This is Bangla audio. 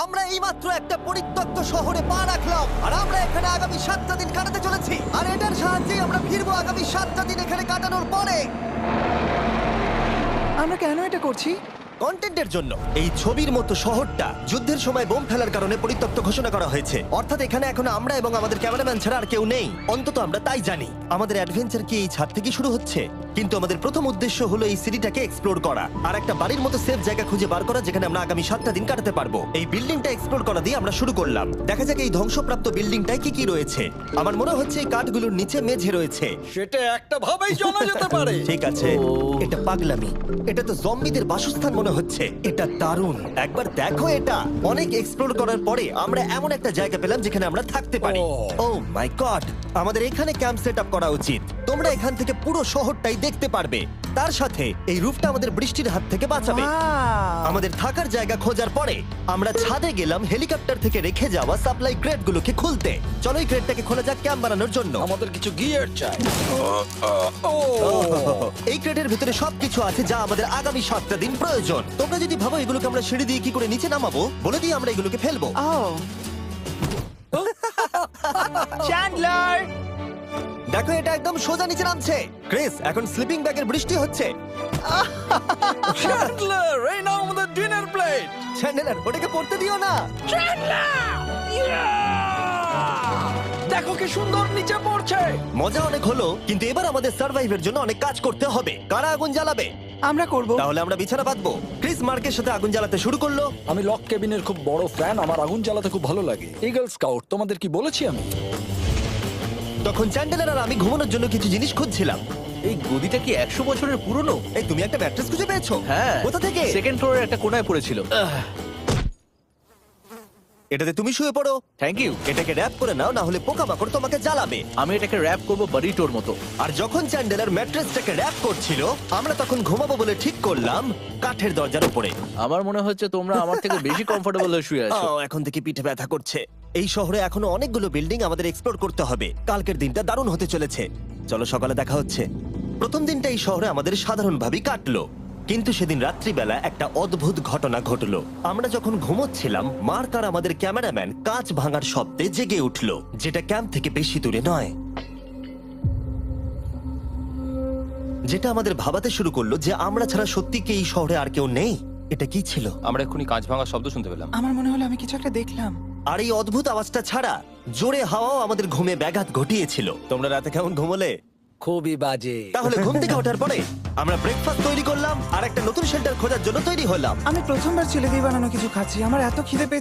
আমরা এইমাত্র একটা পরিত্যক্ত শহরে পা রাখলাম আর আমরা এখানে আগামী 7টা দিন কাটাতে চলেছি আর এটার সাহায্যে আমরা ফিরবো আগামী 7টা দিন এখানে কাটানোর পরে। আমরা কেন এটা করছি? কন্টেন্টের জন্য। এই ছবির মতো শহরটা যুদ্ধের সময় বোম ফেলার কারণে পরিত্যক্ত ঘোষণা করা হয়েছে, অর্থাৎ এখানে এখন আমরা এবং আমাদের ক্যামেরাম্যান ছাড়া আর কেউ নেই, অন্তত আমরা তাই জানি। আমাদের অ্যাডভেঞ্চার কি এই ছাদ থেকে শুরু হচ্ছে? কিন্তু আমাদের প্রথম উদ্দেশ্য হলো এই সিটিটাকে এক্সপ্লোর করা আর একটা বাড়ির মতো সেফ জায়গা খুঁজে বার করা যেখানে আমরা আগামী 7টা দিন কাটাতে পারবো। এই বিল্ডিংটা এক্সপ্লোর করা দিয়ে আমরা শুরু করলাম। দেখা যাক এই ধ্বংসপ্রাপ্ত বিল্ডিংটায় কি কি রয়েছে। আমার মনে হচ্ছে এই কাঠগুলোর নিচে মেঝে রয়েছে। সেটা একটা ভাবেই জানা যেতে পারে। ঠিক আছে, এটা পাগলামি। এটা তো জম্বিদের বাসস্থান মনে হচ্ছে। এটা দারুণ, একবার দেখো এটা। অনেক এক্সপ্লোর করার পরে আমরা এমন একটা জায়গা পেলাম যেখানে আমরা থাকতে পারি। ও মাই গড, আমাদের এখানে ক্যাম্প সেট আপ করা উচিত। তোমরা এখান থেকে পুরো শহরটাই দেখতে পারবে। তার সাথে এই রুফটা আমাদের বৃষ্টির হাত থেকে বাঁচাবে। Wow! আমাদের থাকার জায়গা খোঁজার পরে আমরা ছাদে গেলাম হেলিকপ্টার থেকে রেখে যাওয়া সাপ্লাই ক্রেটগুলোকে খুলতে। চলো এই ক্রেটটাকে খোলা যাক ক্যাম্প বানানোর জন্য। আমাদের কিছু গিয়ার চাই। এই ক্রেটের ভিতরে সবকিছু আছে যা আমাদের আগামী 7টা দিন প্রয়োজন। তোমরা যদি ভাবো এগুলোকে আমরা সিঁড়ি দিয়ে কি করে নিচে নামাবো, বলে দিয়ে আমরা এগুলোকে ফেলবো। Oh! চ্যান্ডলার! দেখো এটা একদম সোজা নিচে নামছে। ক্রিস, এখন স্লিপিং ব্যাগের বৃষ্টি হচ্ছে। চ্যান্ডলার, এই নাও আমাদের ডিনার প্লেট। চ্যান্ডেলার, ওটাকে পড়তে দিও না। দেখো কি সুন্দর নিচে পড়ছে। মজা অনেক হলো, কিন্তু এবার আমাদের সার্ভাইভের জন্য অনেক কাজ করতে হবে। কারা আগুন জ্বালাবে? আমরা করব। তাহলে আমরা বিছানা বাঁধবো। ক্রিস মার্কের সাথে আগুন জ্বালাতে শুরু করলো। আমি লক কেবিনের খুব বড় ফ্যান, আমার আগুন জ্বালাতে খুব ভালো লাগে। ইগল স্কাউট, তোমাদের কি বলেছি আমি? তখন চ্যান্ডেলার আর আমি ঘুমানোর জন্য কিছু জিনিস খুঁজছিলাম। এই গদিটা কি 100 বছরের পুরনো? এই তুমি একটা ম্যাট্রেস খুঁজে পেয়েছো? হ্যাঁ। কোথা থেকে? সেকেন্ড ফ্লোরের একটা কোণায় পড়েছিল। এটাতে তুমি শুয়ে পড়ো। Thank you. এটাকে র‍্যাপ করে নাও, না হলে পোকামাকড় তোমাকে জ্বালাবে। আমি এটাকে র‍্যাপ করব বারিটোর মতো। আর যখন চ্যান্ডেলার ম্যাট্রেসটাকে র‍্যাপ করছিল, আমরা তখন ঘুমাবো বলে ঠিক করলাম কাঠের দরজার উপরে। আমার মনে হচ্ছে তোমরা আমার থেকে বেশি কমফোর্টেবল হয়ে শুয়ে আছো। এখন থেকে পিঠে ব্যথা করছে। এই শহরে এখনো অনেকগুলো বিল্ডিং আমাদের এক্সপ্লোর করতে হবে। কালকের দিনটা দারুণ হতে চলেছে। চলো সকালে দেখা হচ্ছে। প্রথম দিনটা এই শহরে আমাদের সাধারণভাবেই কাটলো, কিন্তু সেদিন রাত্রিবেলা একটা অদ্ভুত ঘটনা ঘটলো। আমরা যখন ঘুমোচ্ছিলাম, মার্ক আর আমাদের ক্যামেরাম্যান কাঁচ ভাঙার শব্দে জেগে উঠলো, যেটা ক্যাম্প থেকে বেশি দূরে নয়। যেটা আমাদের ভাবাতে শুরু করলো যে আমরা ছাড়া সত্যি কি এই শহরে আর কেউ নেই। এটা কি ছিল? আমরা এক্ষুনি কাঁচ ভাঙার শব্দ শুনতে পেলাম। আমার মনে হলো আমি কিছু একটা দেখলাম। আর এই অদ্ভুত আওয়াজটা ছাড়া জোরে হাওয়াও আমাদের ঘুমে ব্যাঘাত ঘটিয়েছিল। তোমরা রাতে কেমন ঘুমোলে? খুবই বাজে। তাহলে ঘুম থেকে ওঠার পরে আমরা ব্রেকফাস্ট তৈরি করলাম আর একটা নতুন শেল্টার খোঁজার জন্য তৈরি হলাম। আমি প্রথমবার ছেলে দিয়ে বানানো কিছু খাচ্ছি। আমার এত খিদে পেয়েছে